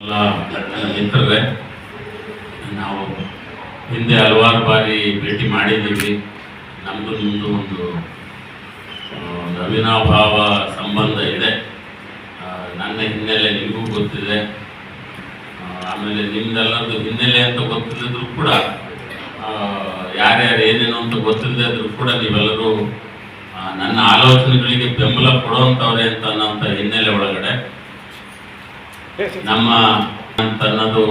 ಎಲ್ಲ ನನ್ನ ಮಿತ್ರರೇ, ನಾವು ಹಿಂದೆ ಹಲವಾರು ಬಾರಿ ಭೇಟಿ ಮಾಡಿದ್ದೀವಿ. ನಮ್ಮದು ನಿಮ್ಮದು ಒಂದು ಅವಿನಾಭಾವ ಸಂಬಂಧ ಇದೆ. ನನ್ನ ಹಿನ್ನೆಲೆ ನಿಮಗೂ ಗೊತ್ತಿದೆ, ಆಮೇಲೆ ನಿಮ್ದೆಲ್ಲರದ್ದು ಹಿನ್ನೆಲೆ ಅಂತ ಗೊತ್ತಿಲ್ಲದ್ರೂ ಕೂಡ ಯಾರ್ಯಾರು ಏನೇನು ಅಂತ ಗೊತ್ತಿಲ್ಲದಿದ್ರು ಕೂಡ ನೀವೆಲ್ಲರೂ ನನ್ನ ಆಲೋಚನೆಗಳಿಗೆ ಬೆಂಬಲ ಕೊಡುವಂಥವ್ರೆ ಅಂತ ಅನ್ನೋಂಥ ಹಿನ್ನೆಲೆ ಒಳಗಡೆ ನಮ್ಮ ಅಂತ ಅನ್ನೋದು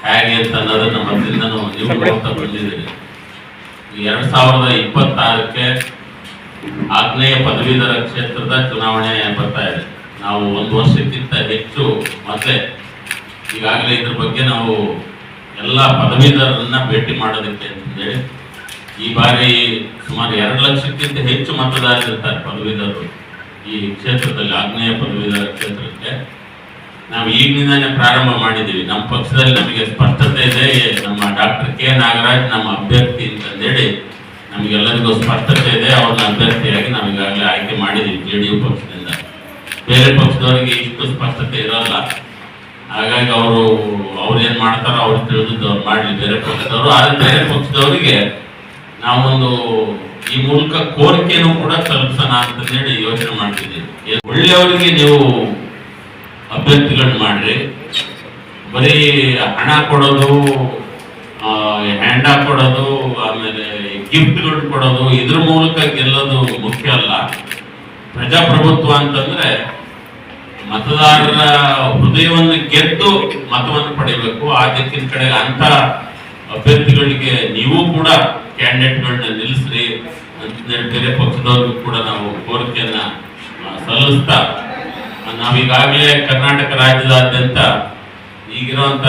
ಹೇಗೆ ಅಂತ ಅನ್ನೋದನ್ನ ಮೊದಲಿಂದನೂ ನೀವು ನೋಡ್ತಾ ಬಂದಿದ್ದೀರಿ. 2026ಕ್ಕೆ ಆಗ್ನೇಯ ಪದವೀಧರ ಕ್ಷೇತ್ರದ ಚುನಾವಣೆ ಬರ್ತಾ ಇದೆ. ನಾವು 1 ವರ್ಷಕ್ಕಿಂತ ಹೆಚ್ಚು ಮೊದಲೇ ಈಗಾಗಲೇ ಇದ್ರ ಬಗ್ಗೆ ನಾವು ಎಲ್ಲ ಪದವೀಧರರನ್ನ ಭೇಟಿ ಮಾಡೋದಕ್ಕೆ ಅಂತಂದೇಳಿ ಈ ಬಾರಿ ಸುಮಾರು 2 ಲಕ್ಷಕ್ಕಿಂತ ಹೆಚ್ಚು ಮತದಾರರಿರ್ತಾರೆ ಪದವೀಧರರು ಈ ಕ್ಷೇತ್ರದಲ್ಲಿ, ಆಗ್ನೇಯ ಪದವೀಧರ ಕ್ಷೇತ್ರಕ್ಕೆ. ನಾವು ಈಗಿನಿಂದಾನೇ ಪ್ರಾರಂಭ ಮಾಡಿದ್ದೀವಿ. ನಮ್ಮ ಪಕ್ಷದಲ್ಲಿ ನಮಗೆ ಸ್ಪಷ್ಟತೆ ಇದೆ. ನಮ್ಮ ಡಾಕ್ಟರ್ ಕೆ ನಾಗರಾಜ್ ನಮ್ಮ ಅಭ್ಯರ್ಥಿ ಅಂತಂದೇಳಿ ನಮಗೆಲ್ಲರಿಗೂ ಸ್ಪಷ್ಟತೆ ಇದೆ. ಅವ್ರನ್ನ ಅಭ್ಯರ್ಥಿಯಾಗಿ ನಾವು ಈಗಾಗಲೇ ಆಯ್ಕೆ ಮಾಡಿದ್ದೀವಿ JDU ಪಕ್ಷದಿಂದ. ಬೇರೆ ಪಕ್ಷದವರಿಗೆ ಇಷ್ಟು ಸ್ಪಷ್ಟತೆ ಇರೋಲ್ಲ. ಹಾಗಾಗಿ ಅವ್ರು ಏನು ಮಾಡ್ತಾರೋ ಅವ್ರು ತಿಳಿದಿದ್ದು ಅವ್ರು ಮಾಡಲಿ, ಬೇರೆ ಪಕ್ಷದವರು. ಆದರೆ ಬೇರೆ ಪಕ್ಷದವರಿಗೆ ನಾವೊಂದು ಈ ಮೂಲಕ ಕೋರಿಕೆಯನ್ನು ಕೂಡ ತಲುಪಿಸೋಣ ಅಂತಂದೇಳಿ ಯೋಚನೆ ಮಾಡ್ತಿದ್ದೀವಿ. ಒಳ್ಳೆಯವರಿಗೆ ನೀವು ಅಭ್ಯರ್ಥಿಗಳನ್ನ ಮಾಡ್ರಿ. ಬರೀ ಹಣ ಕೊಡೋದು, ಹ್ಯಾಂಡ್ ಕೊಡೋದು, ಆಮೇಲೆ ಗಿಫ್ಟ್ಗಳು ಕೊಡೋದು, ಇದ್ರ ಮೂಲಕ ಗೆಲ್ಲೋದು ಮುಖ್ಯ ಅಲ್ಲ. ಪ್ರಜಾಪ್ರಭುತ್ವ ಅಂತಂದ್ರೆ ಮತದಾರರ ಹೃದಯವನ್ನು ಗೆದ್ದು ಮತವನ್ನು ಪಡಿಬೇಕು. ಆ ದಿಕ್ಕಿನ ಕಡೆ ಅಂತ ಅಭ್ಯರ್ಥಿಗಳಿಗೆ ನೀವು ಕೂಡ ಕ್ಯಾಂಡಿಡೇಟ್ಗಳನ್ನ ನಿಲ್ಲಿಸ್ರಿ ಅಂತಂದೇಳಿ ಬೇರೆ ಪಕ್ಷದವ್ರಿಗೂ ಕೂಡ ನಾವು ಕೋರಿಕೆಯನ್ನ ಸಲ್ಲಿಸ್ತಾ, ನಾವೀಗಾಗಲೇ ಕರ್ನಾಟಕ ರಾಜ್ಯದಾದ್ಯಂತ ಈಗಿರುವಂತ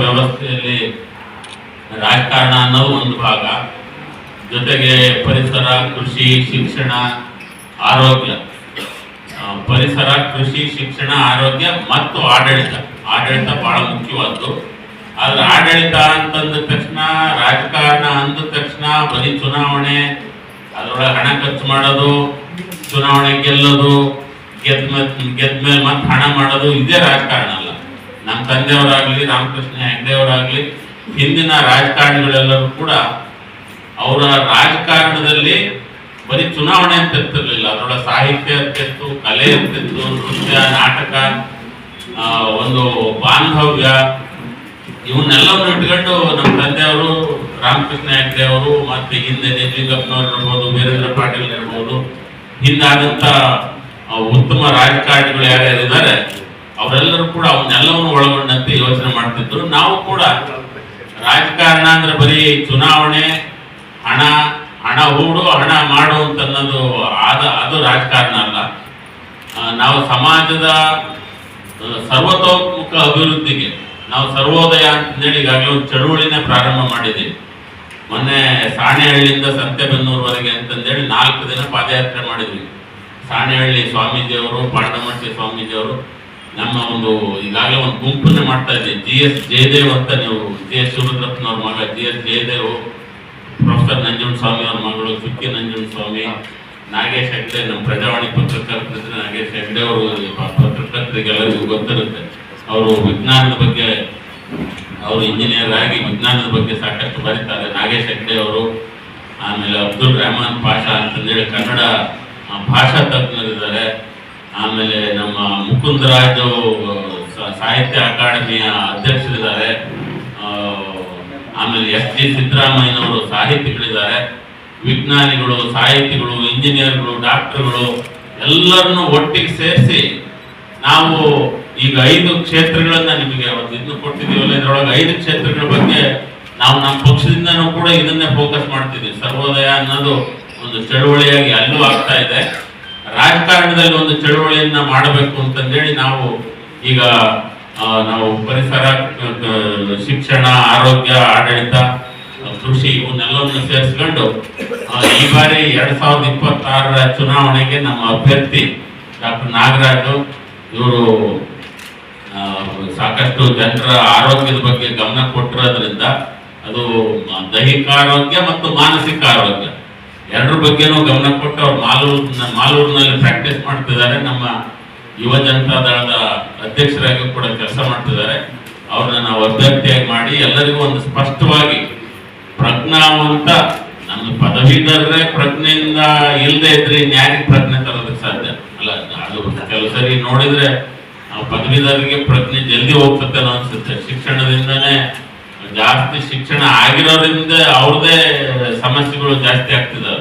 ವ್ಯವಸ್ಥೆಯಲ್ಲಿ ರಾಜಕಾರಣ ಅನ್ನೋದು ಒಂದು ಭಾಗ, ಜೊತೆಗೆ ಪರಿಸರ, ಕೃಷಿ, ಶಿಕ್ಷಣ, ಆರೋಗ್ಯ, ಪರಿಸರ, ಕೃಷಿ, ಶಿಕ್ಷಣ, ಆರೋಗ್ಯ ಮತ್ತು ಆಡಳಿತ ಬಹಳ ಮುಖ್ಯವಾದ್ದು. ಆದ್ರೆ ಆಡಳಿತ ಅಂತಂದ ತಕ್ಷಣ, ರಾಜಕಾರಣ ಅಂದ ತಕ್ಷಣ ಬರೀ ಚುನಾವಣೆ, ಅದರೊಳಗೆ ಹಣ ಖರ್ಚು ಮಾಡೋದು, ಚುನಾವಣೆ ಗೆಲ್ಲೋದು, ಗೆದ್ಮೇಲೆ ಮತ್ತೆ ಹಣ ಮಾಡೋದು, ಇದೇ ರಾಜಕಾರಣ ಅಲ್ಲ. ನಮ್ಮ ತಂದೆಯವರಾಗ್ಲಿ, ರಾಮಕೃಷ್ಣ ಹೆಗ್ಡೆಯವರಾಗ್ಲಿ, ಹಿಂದಿನ ರಾಜಕಾರಣಿಗಳೆಲ್ಲರೂ ಕೂಡ ಅವರ ರಾಜಕಾರಣದಲ್ಲಿ ಬರೀ ಚುನಾವಣೆ ಅಂತ ಇರ್ತಿರ್ಲಿಲ್ಲ. ಅದರೊಳಗೆ ಸಾಹಿತ್ಯ ಇರ್ತಿತ್ತು, ಕಲೆ ಇರ್ತಿತ್ತು, ನೃತ್ಯ, ನಾಟಕ, ಒಂದು ಬಾಂಧವ್ಯ, ಇವನ್ನೆಲ್ಲವನ್ನು ಇಟ್ಕೊಂಡು ನಮ್ಮ ತಂದೆಯವರು ರಾಮಕೃಷ್ಣ ಹೆಗ್ಡೆ ಅವರು, ಮತ್ತೆ ಹಿಂದೆ ನಿಜಲಿಂಗಪ್ಪನವ್ರು ಇರ್ಬೋದು, ವೀರೇಂದ್ರ ಪಾಟೀಲ್ ಇರ್ಬೋದು, ಹಿಂದಾದಂತ ಉತ್ತಮ ರಾಜಕಾರಣಿಗಳು ಯಾರ್ಯಾರಿದ್ದಾರೆ ಅವರೆಲ್ಲರೂ ಕೂಡ ಅವನ್ನೆಲ್ಲವನ್ನು ಒಳಗೊಂಡಂತೆ ಯೋಚನೆ ಮಾಡ್ತಿದ್ರು. ನಾವು ಕೂಡ ರಾಜಕಾರಣ ಅಂದ್ರೆ ಬರೀ ಚುನಾವಣೆ, ಹಣ ಹೂಡು, ಹಣ ಮಾಡು ಅಂತ ಅನ್ನೋದು ಅದು ರಾಜಕಾರಣ ಅಲ್ಲ. ನಾವು ಸಮಾಜದ ಸರ್ವತೋಮುಖ ಅಭಿವೃದ್ಧಿಗೆ ನಾವು ಸರ್ವೋದಯ ಅಂತಂದೇಳಿ ಈಗಾಗಲೇ ಒಂದು ಚಳುವಳಿನೇ ಪ್ರಾರಂಭ ಮಾಡಿದ್ದೀವಿ. ಮೊನ್ನೆ ಸಾಣೆಹಳ್ಳಿಯಿಂದ ಸಂತೆಬೆನ್ನೂರವರೆಗೆ ಅಂತಂದೇಳಿ 4 ದಿನ ಪಾದಯಾತ್ರೆ ಮಾಡಿದ್ವಿ. ಸಾಣೆಹಳ್ಳಿ ಸ್ವಾಮೀಜಿಯವರು, ಪಾಂಡಮಟ್ಟಿ ಸ್ವಾಮೀಜಿಯವರು ನಮ್ಮ ಈಗಾಗಲೇ ಒಂದು ಗುಂಪನ್ನೇ ಮಾಡ್ತಾ ಇದ್ದೀವಿ. GS ಜಯದೇವ್ ಅಂತ, ನೀವು GS ಶಿವರುದ್ರಪ್ಪನವ್ರ ಮಗ GS ಜಯದೇವ್, ಪ್ರೊಫೆಸರ್ ನಂಜುಂಡ ಸ್ವಾಮಿ ಅವ್ರ ಮಗಳು ಚುಕ್ಕಿ ನಂಜುಂಡ ಸ್ವಾಮಿ, ನಾಗೇಶ್ ಹೆಗ್ಡೆ, ನಮ್ಮ ಪ್ರಜಾವಾಣಿ ಪತ್ರಕರ್ತರಿದ್ರೆ ನಾಗೇಶ್ ಹೆಗ್ಡೆ ಅವರು, ಪತ್ರಕರ್ತರಿಗೆಲ್ಲರಿಗೂ ಗೊತ್ತಿರುತ್ತೆ. ಅವರು ವಿಜ್ಞಾನದ ಬಗ್ಗೆ, ಅವರು ಇಂಜಿನಿಯರ್ ಆಗಿ ವಿಜ್ಞಾನದ ಬಗ್ಗೆ ಸಾಕಷ್ಟು ಬರೀತಾರೆ. ನಾಗೇಶ್ ಹೆಗ್ಡೆ ಅವರು, ಆಮೇಲೆ ಅಬ್ದುಲ್ ರೆಹಮಾನ್ ಪಾಷಾ ಅಂತಂದೇಳಿ ಕನ್ನಡ ಭಾಷಾ ತಜ್ಞರಿದ್ದಾರೆ. ಆಮೇಲೆ ನಮ್ಮ ಮುಕುಂದರಾಜ್ ಸಾಹಿತ್ಯ ಅಕಾಡೆಮಿಯ ಅಧ್ಯಕ್ಷರಿದ್ದಾರೆ. ಆಮೇಲೆ SG ಸಿದ್ದರಾಮಯ್ಯನವರು ಸಾಹಿತಿಗಳಿದ್ದಾರೆ. ವಿಜ್ಞಾನಿಗಳು, ಸಾಹಿತಿಗಳು, ಇಂಜಿನಿಯರ್ಗಳು, ಡಾಕ್ಟರ್ಗಳು ಎಲ್ಲರನ್ನು ಒಟ್ಟಿಗೆ ಸೇರಿಸಿ ನಾವು ಈಗ 5 ಕ್ಷೇತ್ರಗಳನ್ನ ನಿಮಗೆ ಇದನ್ನು ಕೊಟ್ಟಿದ್ದೀವಲ್ಲ, ಇದರೊಳಗೆ 5 ಕ್ಷೇತ್ರಗಳ ಬಗ್ಗೆ ನಾವು ನಮ್ಮ ಪಕ್ಷದಿಂದನೂ ಕೂಡ ಇದನ್ನೇ ಫೋಕಸ್ ಮಾಡ್ತಿದ್ದೀವಿ. ಸರ್ವೋದಯ ಅನ್ನೋದು ಒಂದು ಚಳುವಳಿಯಾಗಿ ಅಲ್ಲೂ ಆಗ್ತಾ ಇದೆ. ರಾಜಕಾರಣದಲ್ಲಿ ಒಂದು ಚಳುವಳಿಯನ್ನ ಮಾಡಬೇಕು ಅಂತಂದೇಳಿ ಈಗ ನಾವು ಪರಿಸರ, ಶಿಕ್ಷಣ, ಆರೋಗ್ಯ, ಆಡಳಿತ, ಕೃಷಿ ಇವನ್ನೆಲ್ಲವನ್ನು ಸೇರಿಸ್ಕೊಂಡು ಈ ಬಾರಿ 2026ರ ಚುನಾವಣೆಗೆ ನಮ್ಮ ಅಭ್ಯರ್ಥಿ ಡಾಕ್ಟರ್ ನಾಗರಾಜು ಇವರು ಸಾಕಷ್ಟು ಜನರ ಆರೋಗ್ಯದ ಬಗ್ಗೆ ಗಮನ ಕೊಟ್ಟಿರೋದ್ರಿಂದ, ಅದು ದೈಹಿಕ ಆರೋಗ್ಯ ಮತ್ತು ಮಾನಸಿಕ ಆರೋಗ್ಯ ಎರಡರ ಬಗ್ಗೆನೂ ಗಮನ ಕೊಟ್ಟು ಅವ್ರು ಮಾಲೂರಿನಲ್ಲಿ ಪ್ರಾಕ್ಟೀಸ್ ಮಾಡ್ತಿದ್ದಾರೆ. ನಮ್ಮ ಯುವ ಜನತಾ ದಳದ ಅಧ್ಯಕ್ಷರಾಗಿ ಕೂಡ ಕೆಲಸ ಮಾಡ್ತಿದ್ದಾರೆ. ಅವ್ರನ್ನ ನಾವು ಅಭ್ಯರ್ಥಿಯಾಗಿ ಮಾಡಿ ಎಲ್ಲರಿಗೂ ಒಂದು ಸ್ಪಷ್ಟವಾಗಿ ಪ್ರಜ್ಞಾವಂತ, ನಮ್ಮ ಪದವೀಧರರೇ ಪ್ರಜ್ಞೆಯಿಂದ ಇಲ್ಲದೆ ಇದ್ರೆ ಇನ್ಯಾರಿಗೆ ಪ್ರಜ್ಞೆ ತರೋದಕ್ಕೆ ಸಾಧ್ಯ ಅಲ್ಲ. ಅದು ಕೆಲವು ಸರಿ ನೋಡಿದ್ರೆ ನಾವು ಪದವೀಧರರಿಗೆ ಪ್ರಜ್ಞೆ ಜಲ್ದಿ ಹೋಗ್ತದೆ ಅನ್ನೋ ಅನ್ಸುತ್ತೆ. ಶಿಕ್ಷಣದಿಂದನೇ ಜಾಸ್ತಿ ಶಿಕ್ಷಣ ಆಗಿರೋದ್ರಿಂದ ಅವ್ರದೇ ಸಮಸ್ಯೆಗಳು ಜಾಸ್ತಿ ಆಗ್ತಿದಾವೆ.